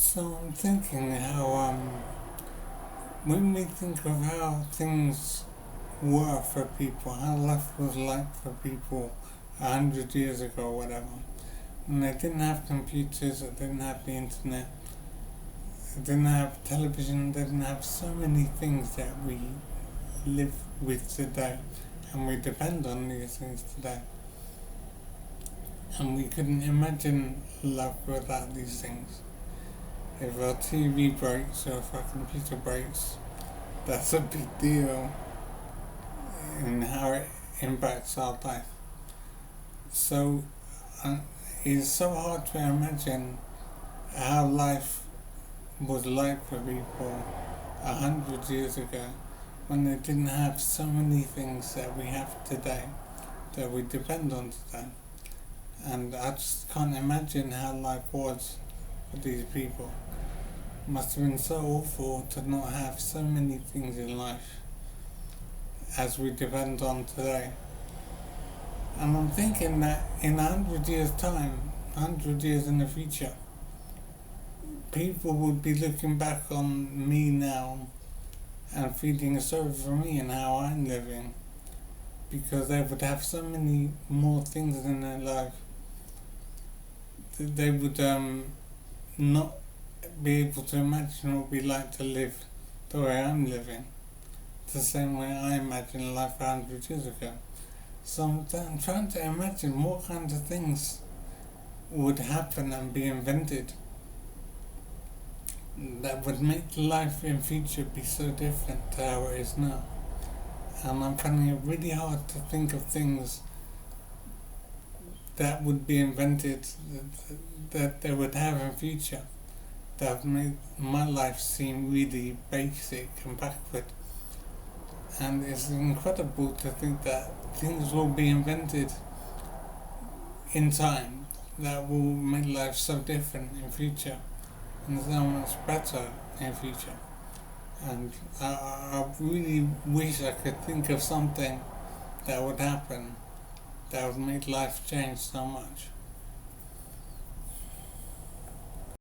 So I'm thinking how when we think of how things were for people, how life was like for people 100 years ago or whatever, when they didn't have computers, they didn't have the internet, they didn't have television, they didn't have so many things that we live with today, and we depend on these things today. And we couldn't imagine life without these things. If our TV breaks or if our computer breaks, that's a big deal in how it impacts our life. So uh, it's so hard to imagine how life was like for people 100 years ago when they didn't have so many things that we have today that we depend on today. And I just can't imagine how life was for these people. It must have been so awful to not have so many things in life as we depend on today. And I'm thinking that in 100 years' time, 100 years in the future, people would be looking back on me now and feeling sorry for me and how I'm living because they would have so many more things in their life that they would not be able to imagine what it would be like to live the way I'm living, the same way I imagined life 100 years ago. So I'm trying to imagine what kinds of things would happen and be invented that would make life in future be so different to how it is now. And I'm finding it really hard to think of things that would be invented that they would have in future that have made my life seem really basic and backward. And it's incredible to think that things will be invented in time that will make life so different in future and so much better in future. And I really wish I could think of something that would happen that would make life change so much.